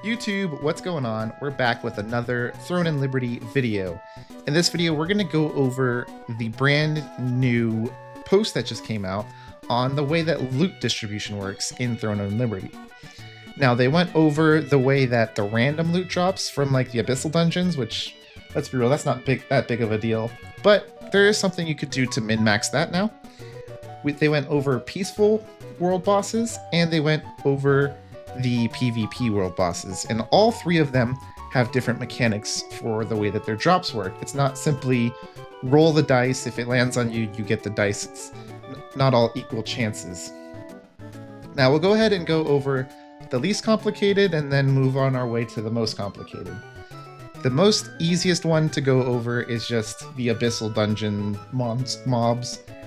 YouTube, what's going on? We're back with another Throne and Liberty video. In this video, we're going to go over the brand new post that just came out on the way that loot distribution works in Throne and Liberty. Now, they went over the way that the random loot drops from like the Abyssal dungeons, which, let's be real, that's not that big of a deal. But there is something you could do to min-max that now. They went over peaceful world bosses, and they went over the PvP world bosses, and all three of them have different mechanics for the way that their drops work. It's not simply roll the dice, if it lands on you, you get the dice. It's not all equal chances. Now we'll go ahead and go over the least complicated and then move on our way to the most complicated. The most easiest one to go over is just the Abyssal dungeon mobs.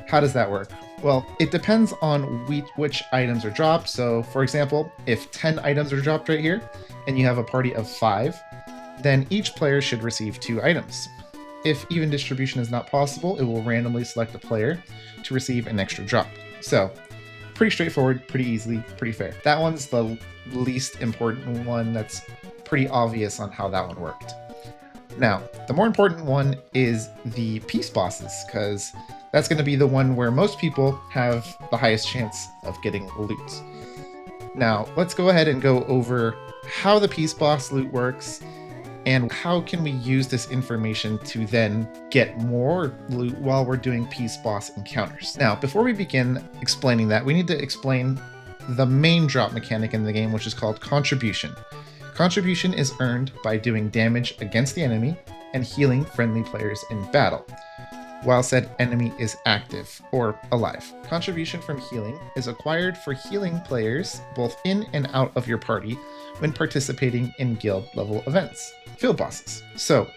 How does that work? Well, it depends on which items are dropped. So, for example, if 10 items are dropped right here, and you have a party of 5, then each player should receive 2 items. If even distribution is not possible, it will randomly select a player to receive an extra drop. So, pretty straightforward, pretty easy, pretty fair. That one's the least important one. That's pretty obvious on how that one worked. Now, the more important one is the peace bosses, because that's going to be the one where most people have the highest chance of getting loot. Now, let's go ahead and go over how the peace boss loot works and how can we use this information to then get more loot while we're doing peace boss encounters. Now, before we begin explaining that, we need to explain the main drop mechanic in the game, which is called contribution. Contribution is earned by doing damage against the enemy and healing friendly players in battle, while said enemy is active or alive. Contribution from healing is acquired for healing players both in and out of your party when participating in guild level events, field bosses. So,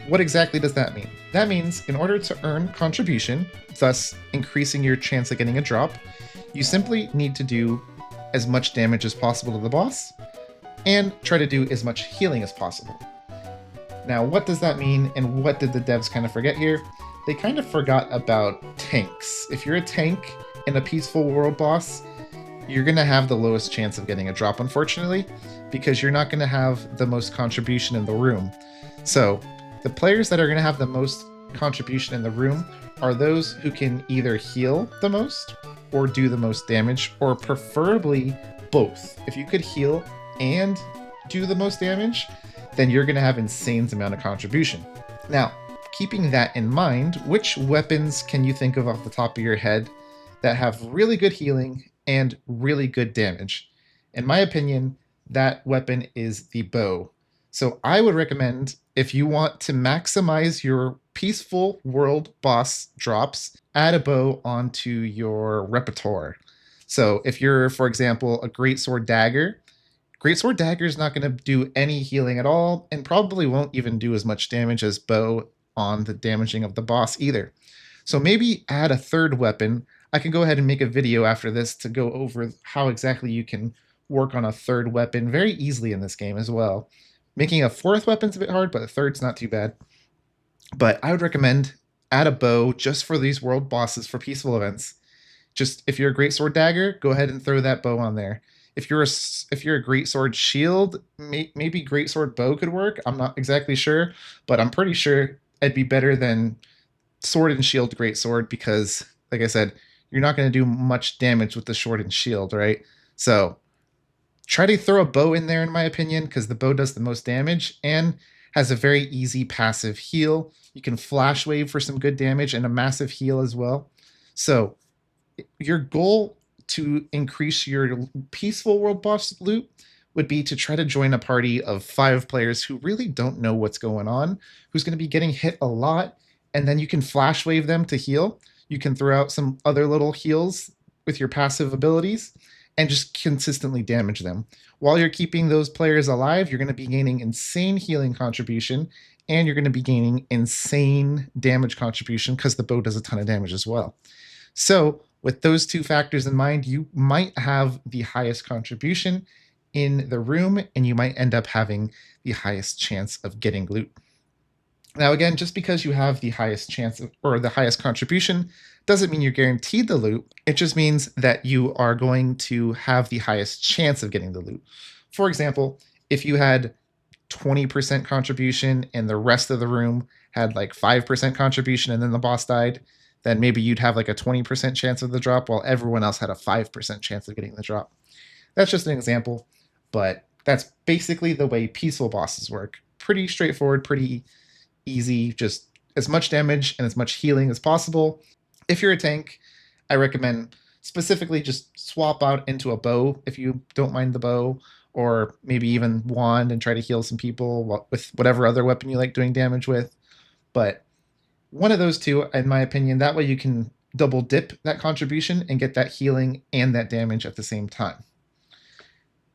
what exactly does that mean? That means in order to earn contribution, thus increasing your chance of getting a drop, you simply need to do as much damage as possible to the boss and try to do as much healing as possible. Now, what does that mean, and what did the devs kind of forget here? They kind of forgot about tanks. If you're a tank in a peaceful world boss, you're going to have the lowest chance of getting a drop, unfortunately, because you're not going to have the most contribution in the room. So, the players that are going to have the most contribution in the room are those who can either heal the most or do the most damage, or preferably both. If you could heal and do the most damage, then you're going to have insane amount of contribution. Now, keeping that in mind, which weapons can you think of off the top of your head that have really good healing and really good damage? In my opinion, that weapon is the bow. So I would recommend, if you want to maximize your peaceful world boss drops, add a bow onto your repertoire. So if you're, for example, a Greatsword Dagger is not going to do any healing at all, and probably won't even do as much damage as bow on the damaging of the boss either. So maybe add a third weapon. I can go ahead and make a video after this to go over how exactly you can work on a third weapon very easily in this game as well. Making a fourth weapon's a bit hard, but a third's not too bad. But I would recommend add a bow just for these world bosses for peaceful events. Just if you're a Greatsword Dagger, go ahead and throw that bow on there. If you're a Greatsword Shield, maybe Greatsword Bow could work. I'm not exactly sure, but I'm pretty sure it'd be better than Sword and Shield Greatsword, because, like I said, you're not going to do much damage with the Sword and Shield, right? So try to throw a bow in there, in my opinion, because the bow does the most damage and has a very easy passive heal. You can Flash Wave for some good damage and a massive heal as well. So your goal to increase your peaceful world boss loot would be to try to join a party of 5 players who really don't know what's going on, who's going to be getting hit a lot, and then you can Flash Wave them to heal. You can throw out some other little heals with your passive abilities and just consistently damage them. While you're keeping those players alive, you're going to be gaining insane healing contribution, and you're going to be gaining insane damage contribution because the bow does a ton of damage as well. So with those 2 factors in mind, you might have the highest contribution in the room, and you might end up having the highest chance of getting loot. Now again, just because you have the highest chance of, or the highest contribution, doesn't mean you're guaranteed the loot. It just means that you are going to have the highest chance of getting the loot. For example, If you had 20% contribution and the rest of the room had like 5% contribution and then the boss died, then maybe you'd have like a 20% chance of the drop while everyone else had a 5% chance of getting the drop. That's just an example, but that's basically the way peaceful bosses work. Pretty straightforward, pretty easy, just as much damage and as much healing as possible. If you're a tank, I recommend specifically just swap out into a bow if you don't mind the bow, or maybe even wand and try to heal some people with whatever other weapon you like doing damage with. But one of those two, in my opinion, that way you can double dip that contribution and get that healing and that damage at the same time.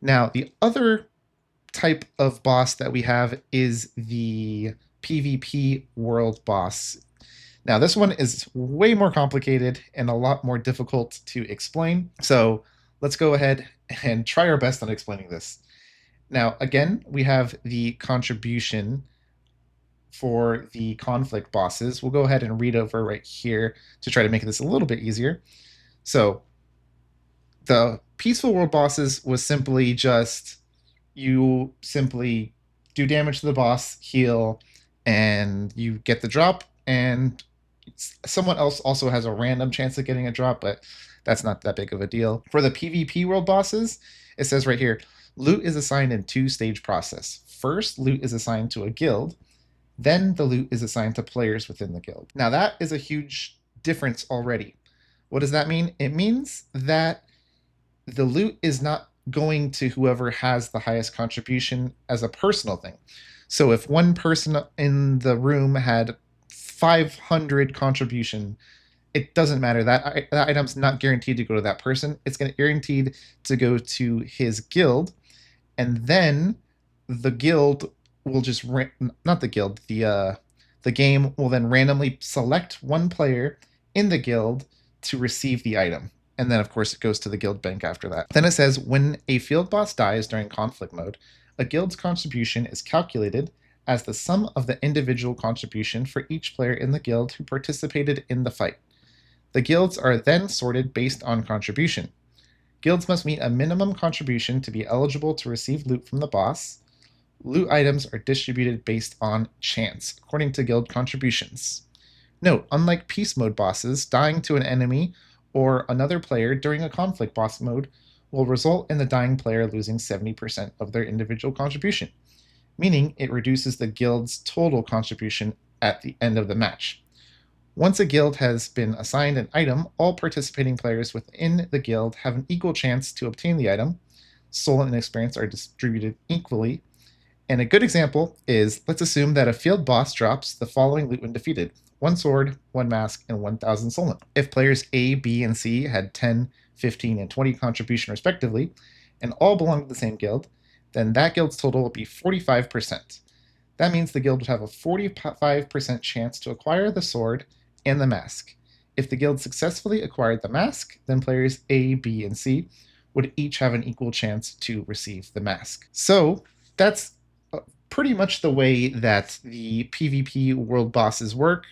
Now, the other type of boss that we have is the PvP world boss. Now, this one is way more complicated and a lot more difficult to explain. So let's go ahead and try our best on explaining this. Now, again, we have the contribution for the conflict bosses. We'll go ahead and read over right here to try to make this a little bit easier. So the peaceful world bosses was simply just you simply do damage to the boss, heal, and you get the drop, and someone else also has a random chance of getting a drop, but that's not that big of a deal. For the PvP world bosses, it says right here, loot is assigned in two-stage process. First, loot is assigned to a guild, then the loot is assigned to players within the guild. Now that is a huge difference already. What does that mean? It means that the loot is not going to whoever has the highest contribution as a personal thing. So if one person in the room had 500 contribution, it doesn't matter. That item's not guaranteed to go to that person. It's guaranteed to go to his guild, and then the guild will just not the guild, the game will then randomly select one player in the guild to receive the item. And then, of course, it goes to the guild bank after that. Then it says, when a field boss dies during conflict mode, a guild's contribution is calculated as the sum of the individual contribution for each player in the guild who participated in the fight. The guilds are then sorted based on contribution. Guilds must meet a minimum contribution to be eligible to receive loot from the boss. Loot items are distributed based on chance, according to guild contributions. Note, unlike peace mode bosses, dying to an enemy or another player during a conflict boss mode will result in the dying player losing 70% of their individual contribution, meaning it reduces the guild's total contribution at the end of the match. Once a guild has been assigned an item, all participating players within the guild have an equal chance to obtain the item. Soul and experience are distributed equally. And a good example is, let's assume that a field boss drops the following loot when defeated: 1 sword, 1 mask, and 1,000 soul. If players A, B, and C had 10, 15, and 20 contribution respectively, and all belong to the same guild, then that guild's total will be 45%. That means the guild would have a 45% chance to acquire the sword and the mask. If the guild successfully acquired the mask, then players A, B, and C would each have an equal chance to receive the mask. So that's pretty much the way that the PvP world bosses work.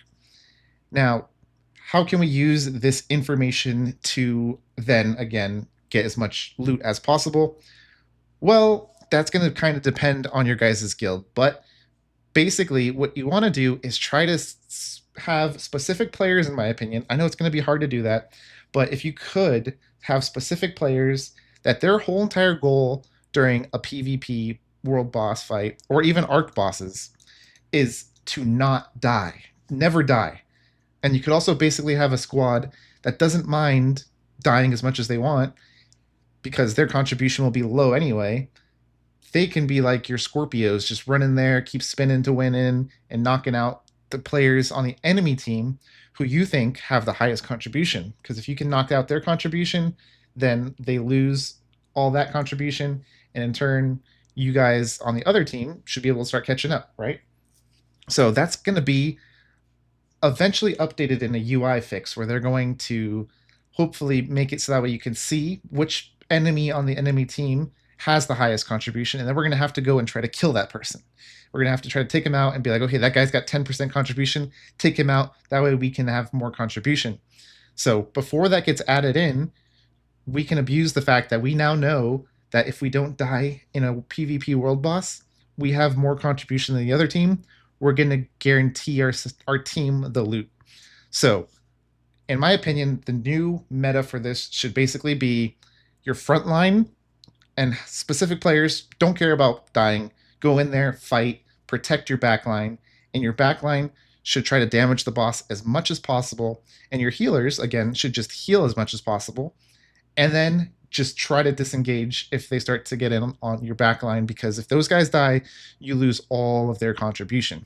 Now, how can we use this information to then, again, get as much loot as possible? Well, that's going to kind of depend on your guys' guild, but basically what you want to do is try to have specific players, in my opinion. I know it's going to be hard to do that, but if you could have specific players that their whole entire goal during a PvP world boss fight, or even arc bosses, is to not die, never die. And you could also basically have a squad that doesn't mind dying as much as they want because their contribution will be low anyway. They can be like your Scorpios, just run in there, keep spinning to win in, and knocking out the players on the enemy team who you think have the highest contribution. Because if you can knock out their contribution, then they lose all that contribution, and in turn, you guys on the other team should be able to start catching up, right? So that's going to be eventually updated in a UI fix where they're going to hopefully make it so that way you can see which enemy on the enemy team has the highest contribution, and then we're going to have to go and try to kill that person. We're going to have to try to take him out and be like, okay, that guy's got 10% contribution, take him out. That way we can have more contribution. So before that gets added in, we can abuse the fact that we now know that if we don't die in a PvP world boss, we have more contribution than the other team. We're going to guarantee our team the loot. So, in my opinion, the new meta for this should basically be your front line and specific players don't care about dying. Go in there, fight, protect your backline, and your backline should try to damage the boss as much as possible. And your healers, again, should just heal as much as possible. And then just try to disengage if they start to get in on your backline, because if those guys die, you lose all of their contribution.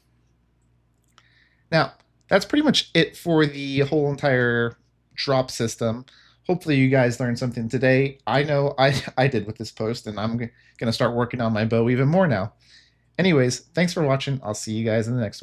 Now, that's pretty much it for the whole entire drop system. Hopefully you guys learned something today. I know I did with this post, and I'm going to start working on my bow even more now. Anyways, thanks for watching. I'll see you guys in the next one.